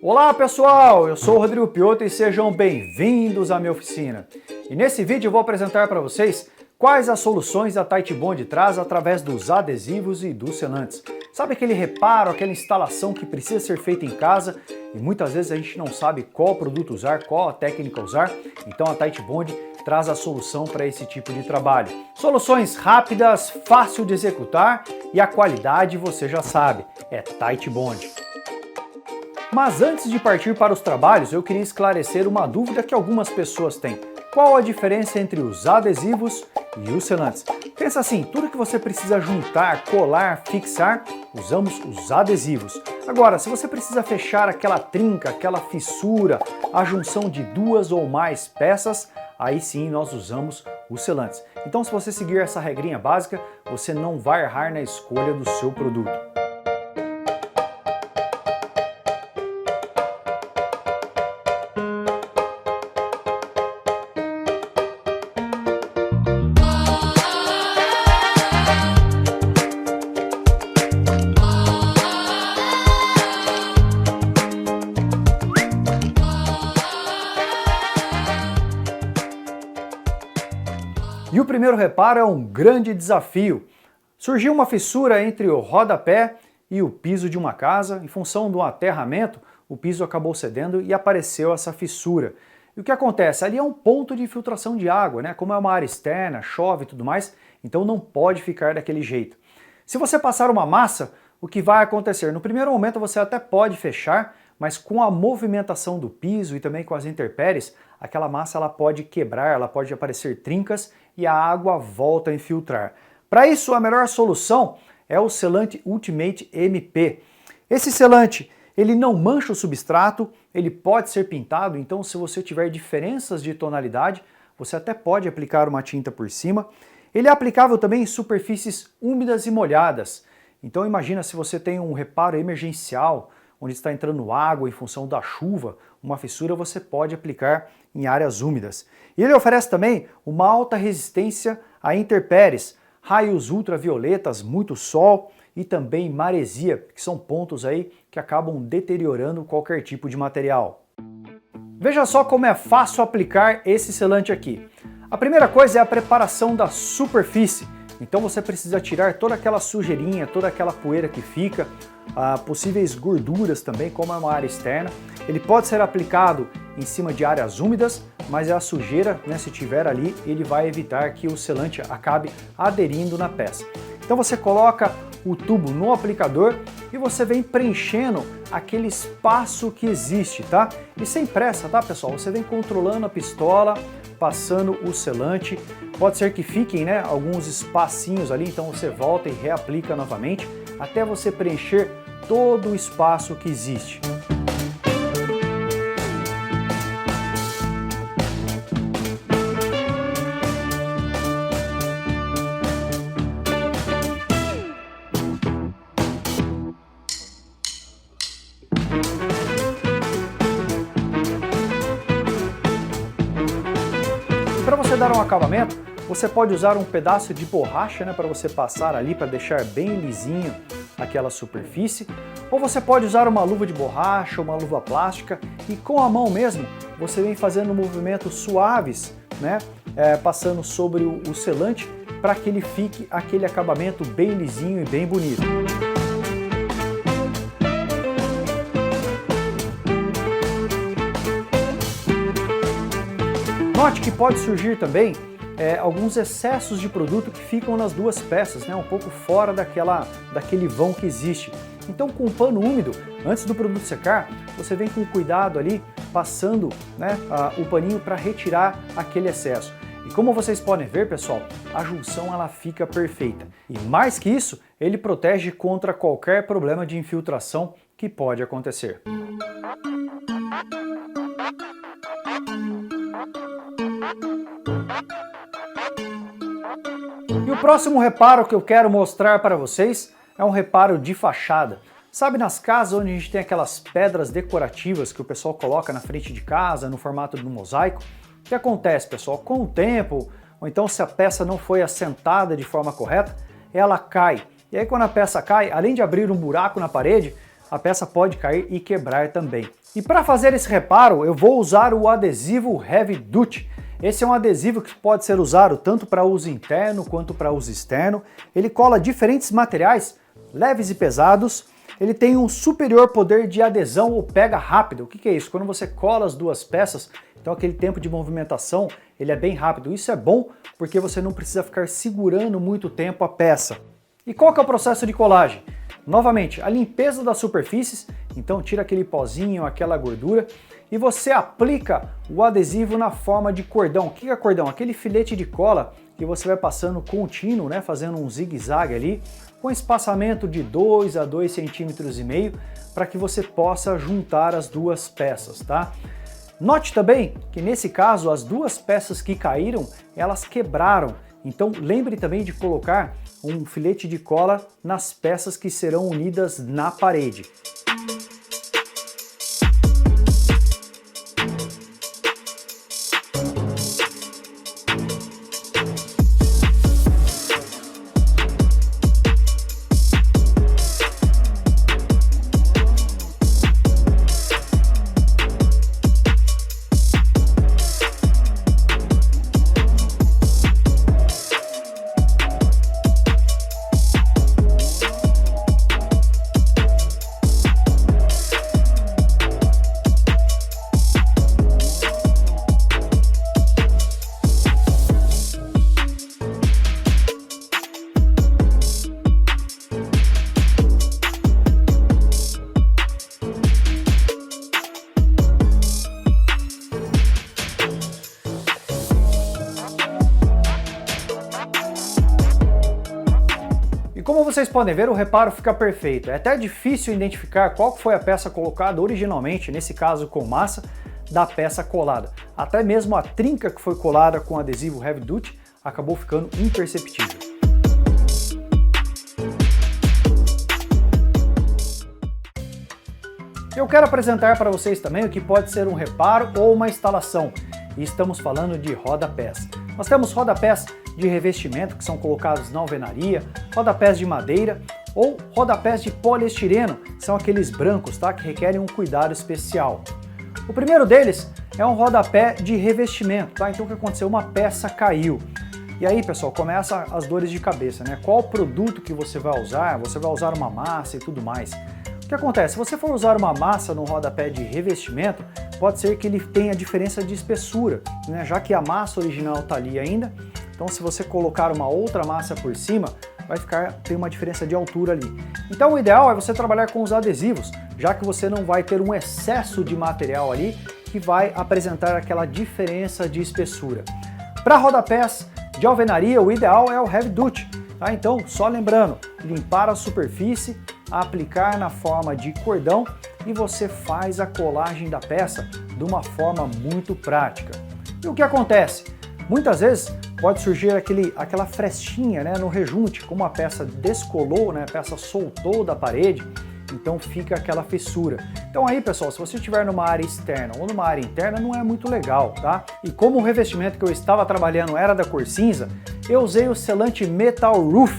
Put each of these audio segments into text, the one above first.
Olá pessoal, eu sou o Rodrigo Piotto e sejam bem-vindos à minha oficina. E nesse vídeo eu vou apresentar para vocês quais as soluções a Titebond traz através dos adesivos e dos selantes. Sabe aquele reparo, aquela instalação que precisa ser feita em casa e muitas vezes a gente não sabe qual produto usar, qual a técnica usar? Então a Titebond traz a solução para esse tipo de trabalho. Soluções rápidas, fácil de executar e a qualidade você já sabe, é Titebond. Mas antes de partir para os trabalhos, eu queria esclarecer uma dúvida que algumas pessoas têm. Qual a diferença entre os adesivos e os selantes? Pensa assim, tudo que você precisa juntar, colar, fixar, usamos os adesivos. Agora, se você precisa fechar aquela trinca, aquela fissura, a junção de duas ou mais peças, aí sim nós usamos os selantes. Então, se você seguir essa regrinha básica, você não vai errar na escolha do seu produto. E o primeiro reparo é um grande desafio. Surgiu uma fissura entre o rodapé e o piso de uma casa. Em função do aterramento, o piso acabou cedendo e apareceu essa fissura. E o que acontece? Ali é um ponto de infiltração de água, né? Como é uma área externa, chove e tudo mais, então não pode ficar daquele jeito. Se você passar uma massa, o que vai acontecer? No primeiro momento você até pode fechar, mas com a movimentação do piso e também com as intempéries, aquela massa ela pode quebrar, ela pode aparecer trincas e a água volta a infiltrar. Para isso, a melhor solução é o selante Ultimate MP. Esse selante, ele não mancha o substrato, ele pode ser pintado, então se você tiver diferenças de tonalidade, você até pode aplicar uma tinta por cima. Ele é aplicável também em superfícies úmidas e molhadas. Então imagina se você tem um reparo emergencial, onde está entrando água em função da chuva, uma fissura você pode aplicar em áreas úmidas. E ele oferece também uma alta resistência a intempéries, raios ultravioletas, muito sol e também maresia, que são pontos aí que acabam deteriorando qualquer tipo de material. Veja só como é fácil aplicar esse selante aqui. A primeira coisa é a preparação da superfície. Então você precisa tirar toda aquela sujeirinha, toda aquela poeira que fica, possíveis gorduras também, como é uma área externa. Ele pode ser aplicado em cima de áreas úmidas, mas a sujeira, né, se tiver ali, ele vai evitar que o selante acabe aderindo na peça. Então você coloca o tubo no aplicador e você vem preenchendo aquele espaço que existe, tá? E sem pressa, tá, pessoal? Você vem controlando a pistola, passando o selante. Pode ser que fiquem, né, alguns espacinhos ali, então você volta e reaplica novamente até você preencher todo o espaço que existe. Para você dar um acabamento, você pode usar um pedaço de borracha, né, para você passar ali para deixar bem lisinho aquela superfície, ou você pode usar uma luva de borracha, uma luva plástica e com a mão mesmo você vem fazendo movimentos suaves, né, passando sobre o selante para que ele fique aquele acabamento bem lisinho e bem bonito. Note que pode surgir também alguns excessos de produto que ficam nas duas peças, né, um pouco fora daquele vão que existe. Então com o pano úmido, antes do produto secar, você vem com cuidado ali, passando, né, o paninho para retirar aquele excesso. E como vocês podem ver, pessoal, a junção ela fica perfeita. E mais que isso, ele protege contra qualquer problema de infiltração que pode acontecer. E o próximo reparo que eu quero mostrar para vocês é um reparo de fachada. Sabe, nas casas onde a gente tem aquelas pedras decorativas que o pessoal coloca na frente de casa, no formato de um mosaico? O que acontece, pessoal? Com o tempo, ou então se a peça não foi assentada de forma correta, ela cai. E aí quando a peça cai, além de abrir um buraco na parede, a peça pode cair e quebrar também. E para fazer esse reparo, eu vou usar o adesivo Heavy Duty. Esse é um adesivo que pode ser usado tanto para uso interno quanto para uso externo. Ele cola diferentes materiais, leves e pesados. Ele tem um superior poder de adesão ou pega rápido. O que é isso? Quando você cola as duas peças, então aquele tempo de movimentação ele é bem rápido. Isso é bom porque você não precisa ficar segurando muito tempo a peça. E qual que é o processo de colagem? Novamente, a limpeza das superfícies, então tira aquele pozinho, aquela gordura, e você aplica o adesivo na forma de cordão. O que é cordão? Aquele filete de cola que você vai passando contínuo, né, fazendo um zigue-zague ali, com espaçamento de 2 a 2,5 cm, para que você possa juntar as duas peças, tá? Note também que nesse caso as duas peças que caíram, elas quebraram. Então lembre também de colocar um filete de cola nas peças que serão unidas na parede. E como vocês podem ver, o reparo fica perfeito. É até difícil identificar qual foi a peça colocada originalmente, nesse caso com massa, da peça colada. Até mesmo a trinca que foi colada com adesivo Heavy Duty acabou ficando imperceptível. Eu quero apresentar para vocês também o que pode ser um reparo ou uma instalação. E estamos falando de rodapés. Nós temos rodapés de revestimento que são colocados na alvenaria, rodapés de madeira ou rodapés de poliestireno, que são aqueles brancos, tá? Que requerem um cuidado especial. O primeiro deles é um rodapé de revestimento, tá? Então o que aconteceu? Uma peça caiu. E aí, pessoal, começa as dores de cabeça, né? Qual produto que você vai usar? Você vai usar uma massa e tudo mais. O que acontece? Se você for usar uma massa no rodapé de revestimento, pode ser que ele tenha diferença de espessura, né? Já que a massa original está ali ainda. Então, se você colocar uma outra massa por cima, vai ter uma diferença de altura ali. Então, o ideal é você trabalhar com os adesivos, já que você não vai ter um excesso de material ali que vai apresentar aquela diferença de espessura. Para rodapés de alvenaria, o ideal é o Heavy Duty. Tá? Então, só lembrando, limpar a superfície, aplicar na forma de cordão e você faz a colagem da peça de uma forma muito prática. E o que acontece? Muitas vezes pode surgir aquela frestinha, né, no rejunte, como a peça descolou, né, a peça soltou da parede, então fica aquela fissura. Então aí, pessoal, se você estiver numa área externa ou numa área interna, não é muito legal, tá? E como o revestimento que eu estava trabalhando era da cor cinza, eu usei o selante Metal Roof.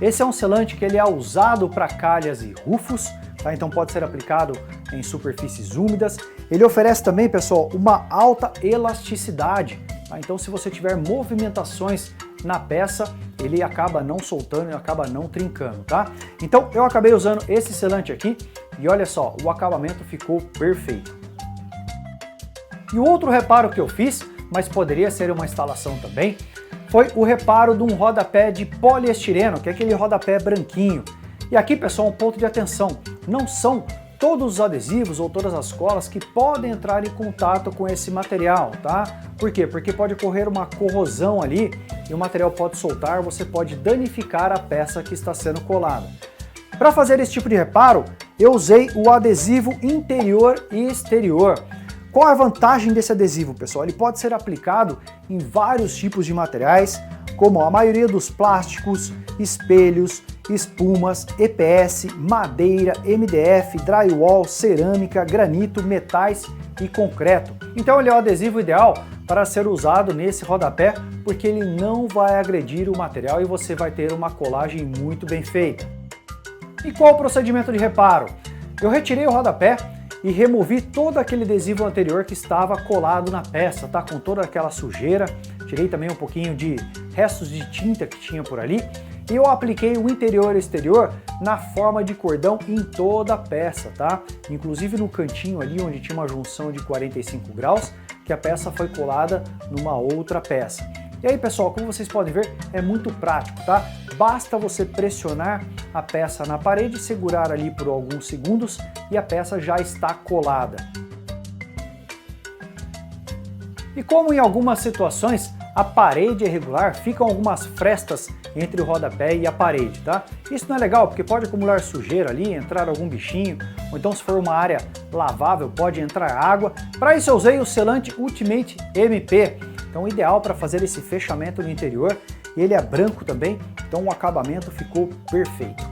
Esse é um selante que ele é usado para calhas e rufos, tá? Então pode ser aplicado em superfícies úmidas. Ele oferece também, pessoal, uma alta elasticidade. Então, se você tiver movimentações na peça, ele acaba não soltando e acaba não trincando, tá? Então, eu acabei usando esse selante aqui e olha só, o acabamento ficou perfeito. E o outro reparo que eu fiz, mas poderia ser uma instalação também, foi o reparo de um rodapé de poliestireno, que é aquele rodapé branquinho. E aqui, pessoal, um ponto de atenção, não são todos os adesivos ou todas as colas que podem entrar em contato com esse material, tá? Por quê? Porque pode ocorrer uma corrosão ali e o material pode soltar, você pode danificar a peça que está sendo colada. Para fazer esse tipo de reparo, eu usei o adesivo interior e exterior. Qual é a vantagem desse adesivo, pessoal? Ele pode ser aplicado em vários tipos de materiais, como a maioria dos plásticos, espelhos, espumas, EPS, madeira, MDF, drywall, cerâmica, granito, metais e concreto. Então ele é o adesivo ideal para ser usado nesse rodapé, porque ele não vai agredir o material e você vai ter uma colagem muito bem feita. E qual o procedimento de reparo? Eu retirei o rodapé e removi todo aquele adesivo anterior que estava colado na peça, tá? Com toda aquela sujeira. Tirei também um pouquinho de restos de tinta que tinha por ali. E eu apliquei o interior e exterior na forma de cordão em toda a peça, tá? Inclusive no cantinho ali onde tinha uma junção de 45 graus, que a peça foi colada numa outra peça. E aí, pessoal, como vocês podem ver, é muito prático, tá? Basta você pressionar a peça na parede, segurar ali por alguns segundos e a peça já está colada. E como em algumas situações a parede é irregular, ficam algumas frestas entre o rodapé e a parede, tá? Isso não é legal porque pode acumular sujeira ali, entrar algum bichinho, ou então se for uma área lavável pode entrar água. Para isso eu usei o selante Ultimate MP, então ideal para fazer esse fechamento no interior, e ele é branco também, então o acabamento ficou perfeito.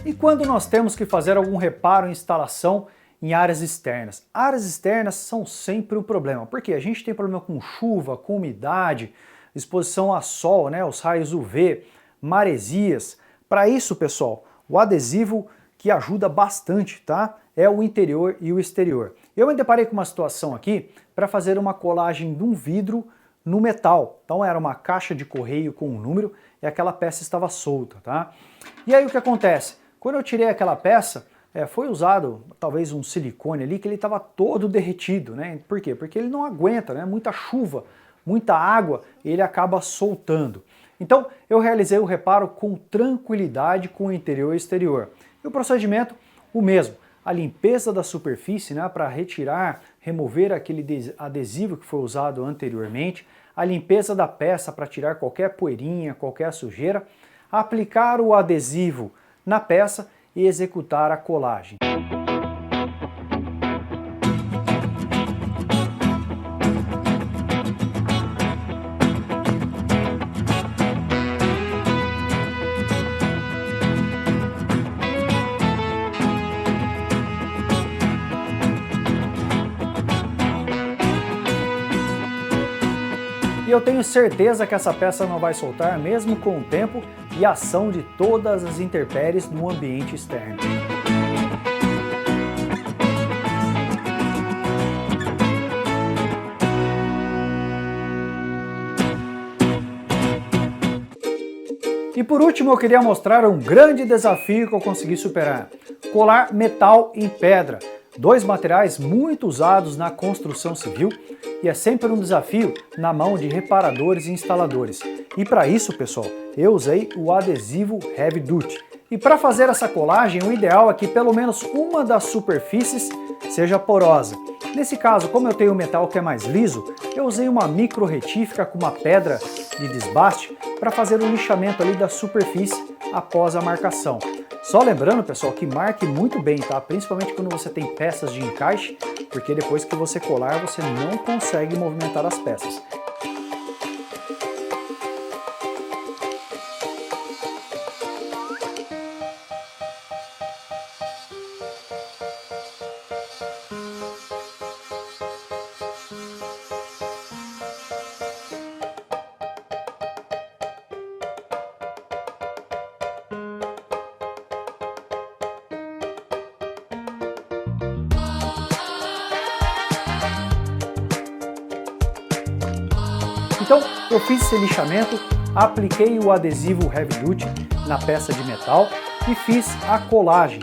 E quando nós temos que fazer algum reparo ou instalação em áreas externas? Áreas externas são sempre um problema, porque a gente tem problema com chuva, com umidade, exposição a sol, né, os raios UV, maresias. Para isso, pessoal, o adesivo que ajuda bastante, tá? É o interior e o exterior. Eu me deparei com uma situação aqui para fazer uma colagem de um vidro no metal. Então era uma caixa de correio com um número e aquela peça estava solta, tá? E aí o que acontece? Quando eu tirei aquela peça, foi usado talvez um silicone ali que ele estava todo derretido, né? Por quê? Porque ele não aguenta, né? Muita chuva, muita água, e ele acaba soltando. Então eu realizei o reparo com tranquilidade com o interior e exterior. E o procedimento, o mesmo. A limpeza da superfície, né, para retirar, remover aquele adesivo que foi usado anteriormente, a limpeza da peça para tirar qualquer poeirinha, qualquer sujeira, aplicar o adesivo na peça e executar a colagem. E eu tenho certeza que essa peça não vai soltar mesmo com o tempo e a ação de todas as intempéries no ambiente externo. E por último eu queria mostrar um grande desafio que eu consegui superar: colar metal em pedra. Dois materiais muito usados na construção civil e é sempre um desafio na mão de reparadores e instaladores. E para isso, pessoal, eu usei o adesivo Heavy Duty. E para fazer essa colagem, o ideal é que pelo menos uma das superfícies seja porosa. Nesse caso, como eu tenho um metal que é mais liso, eu usei uma micro retífica com uma pedra de desbaste para fazer o lixamento ali da superfície após a marcação. Só lembrando, pessoal, que marque muito bem, tá? Principalmente quando você tem peças de encaixe, porque depois que você colar, você não consegue movimentar as peças. Então eu fiz esse lixamento, apliquei o adesivo Heavy Duty na peça de metal e fiz a colagem.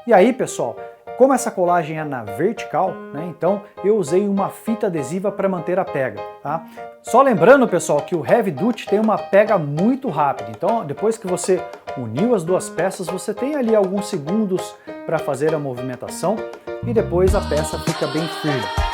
E aí, pessoal, Como essa colagem é na vertical, né, então eu usei uma fita adesiva para manter a pega. Tá? Só lembrando, pessoal, que o Heavy Duty tem uma pega muito rápida, então depois que você uniu as duas peças, você tem ali alguns segundos para fazer a movimentação e depois a peça fica bem firme.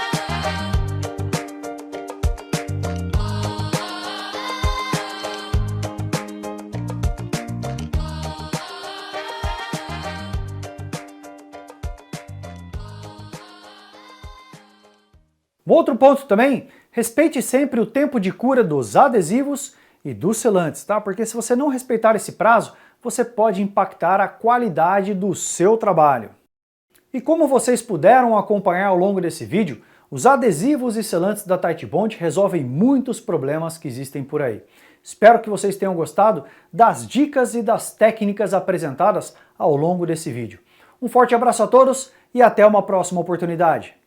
Um outro ponto também, respeite sempre o tempo de cura dos adesivos e dos selantes, tá? Porque se você não respeitar esse prazo, você pode impactar a qualidade do seu trabalho. E como vocês puderam acompanhar ao longo desse vídeo, os adesivos e selantes da Titebond resolvem muitos problemas que existem por aí. Espero que vocês tenham gostado das dicas e das técnicas apresentadas ao longo desse vídeo. Um forte abraço a todos e até uma próxima oportunidade.